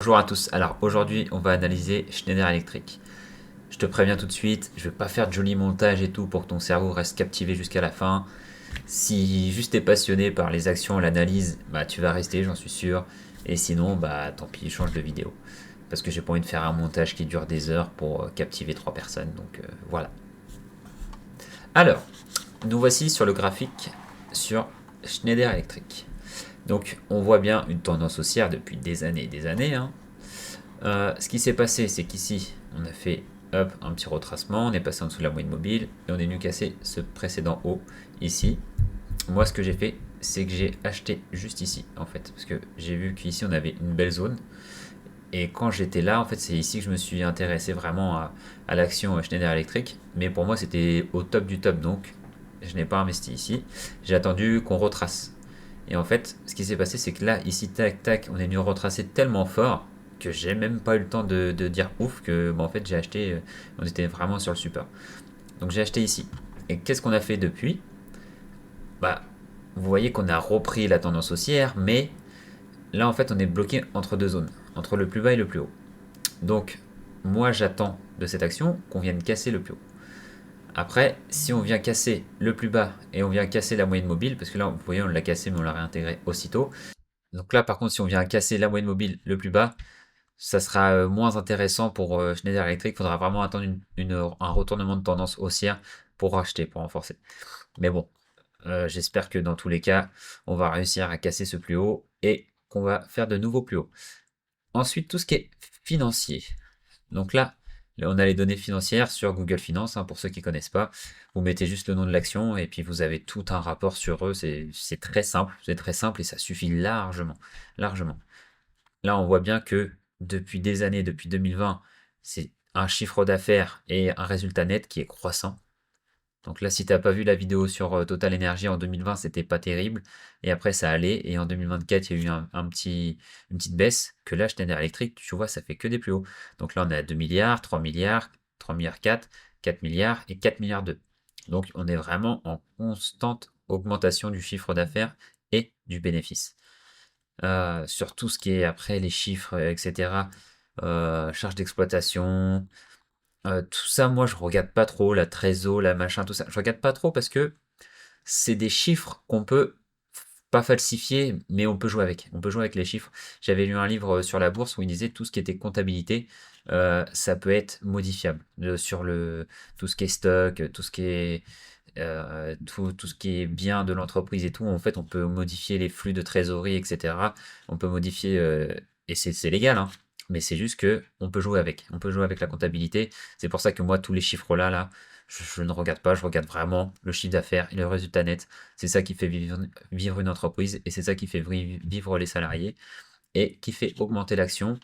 Bonjour à tous, alors aujourd'hui on va analyser Schneider Electric. Je te préviens tout de suite, je vais pas faire de joli montage et tout pour que ton cerveau reste captivé jusqu'à la fin. Si juste t'es passionné par les actions, l'analyse, bah tu vas rester, j'en suis sûr. Et sinon, bah tant pis, change de vidéo. Parce que j'ai pas envie de faire un montage qui dure des heures pour captiver trois personnes, donc voilà. Alors, nous voici sur le graphique sur Schneider Electric. Donc on voit bien une tendance haussière depuis des années et des années, hein. Ce qui s'est passé, c'est qu'ici, on a fait hop, un petit retracement, on est passé en dessous de la moyenne mobile et on est venu casser ce précédent haut ici. Moi, ce que j'ai fait, c'est que j'ai acheté juste ici, en fait, parce que j'ai vu qu'ici, on avait une belle zone. Et quand j'étais là, en fait, c'est ici que je me suis intéressé vraiment à l'action Schneider Electric. Mais pour moi, c'était au top du top, donc je n'ai pas investi ici. J'ai attendu qu'on retrace. Et en fait, ce qui s'est passé, c'est que là, ici, tac, tac, on est venu retracer tellement fort que j'ai même pas eu le temps de dire ouf que, en fait, j'ai acheté, on était vraiment sur le super. Donc j'ai acheté ici. Et qu'est-ce qu'on a fait depuis? Bah, vous voyez qu'on a repris la tendance haussière, mais là, en fait, on est bloqué entre deux zones, entre le plus bas et le plus haut. Donc, moi, j'attends de cette action qu'on vienne casser le plus haut. Après, si on vient casser le plus bas et on vient casser la moyenne mobile, parce que là, vous voyez, on l'a cassé, mais on l'a réintégré aussitôt. Donc là, par contre, si on vient casser la moyenne mobile le plus bas, ça sera moins intéressant pour Schneider Electric. Il faudra vraiment attendre un retournement de tendance haussière pour racheter, pour renforcer. Mais bon, j'espère que dans tous les cas, on va réussir à casser ce plus haut et qu'on va faire de nouveaux plus hauts. Ensuite, tout ce qui est financier. Donc là, on a les données financières sur Google Finance, hein, pour ceux qui ne connaissent pas. Vous mettez juste le nom de l'action et puis vous avez tout un rapport sur eux. C'est très simple et ça suffit largement. Largement. Là, on voit bien que depuis des années, depuis 2020, c'est un chiffre d'affaires et un résultat net qui est croissant. Donc là, si tu n'as pas vu la vidéo sur Total Energy en 2020, c'était pas terrible. Et après, ça allait. Et en 2024, il y a eu une petite baisse. Que là, Schneider Electric, tu vois, ça fait que des plus hauts. Donc là, on est à 2 milliards, 3 milliards, 3 milliards 4, 4 milliards et 4 milliards 2. Donc on est vraiment en constante augmentation du chiffre d'affaires et du bénéfice. Sur tout ce qui est après les chiffres, etc. Charges d'exploitation, tout ça, moi, je regarde pas trop, la trésor, la machin, tout ça. Je regarde pas trop parce que c'est des chiffres qu'on peut pas falsifier, mais on peut jouer avec. On peut jouer avec les chiffres. J'avais lu un livre sur la bourse où il disait tout ce qui était comptabilité, ça peut être modifiable. Sur tout ce qui est stock, tout ce qui est tout ce qui est bien de l'entreprise et tout, en fait, on peut modifier les flux de trésorerie, etc. On peut modifier, et c'est légal, hein, mais c'est juste que on peut jouer avec. On peut jouer avec la comptabilité. C'est pour ça que moi, tous les chiffres là, je ne regarde pas, je regarde vraiment le chiffre d'affaires et le résultat net. C'est ça qui fait vivre une entreprise et c'est ça qui fait vivre les salariés et qui fait augmenter l'action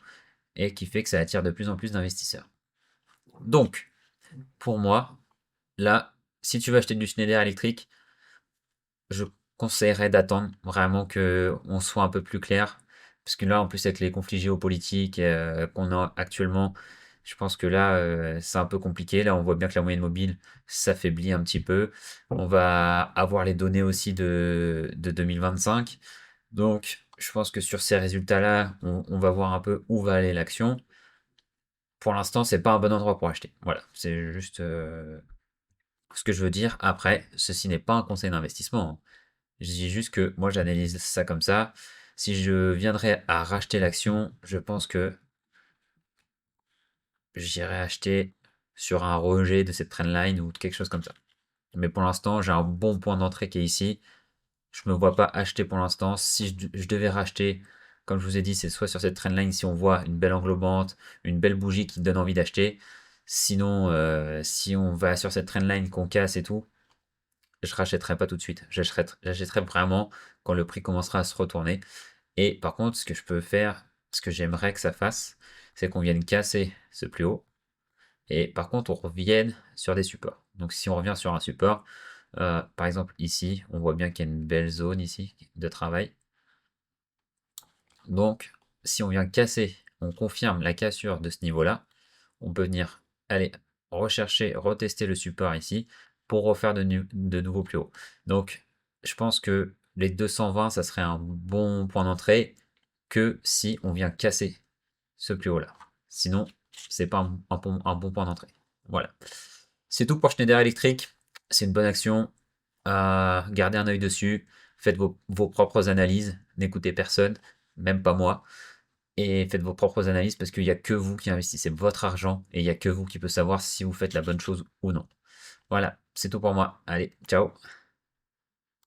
et qui fait que ça attire de plus en plus d'investisseurs. Donc, pour moi, là, si tu veux acheter du Schneider électrique, je conseillerais d'attendre vraiment que on soit un peu plus clair. Parce que là, en plus, avec les conflits géopolitiques qu'on a actuellement, je pense que là, c'est un peu compliqué. Là, on voit bien que la moyenne mobile s'affaiblit un petit peu. On va avoir les données aussi de 2025. Donc, je pense que sur ces résultats-là, on va voir un peu où va aller l'action. Pour l'instant, c'est pas un bon endroit pour acheter. Voilà, c'est juste ce que je veux dire. Après, ceci n'est pas un conseil d'investissement, hein. Je dis juste que moi j'analyse ça comme ça. Si je viendrais à racheter l'action, je pense que j'irais acheter sur un rejet de cette trendline ou quelque chose comme ça. Mais pour l'instant, j'ai un bon point d'entrée qui est ici. Je me vois pas acheter pour l'instant. Si je devais racheter, comme je vous ai dit, c'est soit sur cette trendline si on voit une belle englobante, une belle bougie qui donne envie d'acheter. Sinon, si on va sur cette trendline qu'on casse et tout, je rachèterai pas tout de suite. J'achèterai vraiment quand le prix commencera à se retourner. Et par contre, ce que je peux faire, ce que j'aimerais que ça fasse, c'est qu'on vienne casser ce plus haut. Et par contre, on revienne sur des supports. Donc si on revient sur un support, par exemple ici, on voit bien qu'il y a une belle zone ici de travail. Donc si on vient casser, on confirme la cassure de ce niveau-là, on peut venir aller rechercher, retester le support ici pour refaire de nouveaux plus hauts. Donc je pense que les 220, ça serait un bon point d'entrée que si on vient casser ce plus haut-là. Sinon, c'est pas un bon point d'entrée. Voilà. C'est tout pour Schneider Electric. C'est une bonne action. Gardez un œil dessus. Faites vos propres analyses. N'écoutez personne, même pas moi. Et faites vos propres analyses parce qu'il n'y a que vous qui investissez votre argent et il n'y a que vous qui peut savoir si vous faites la bonne chose ou non. Voilà, c'est tout pour moi. Allez, ciao.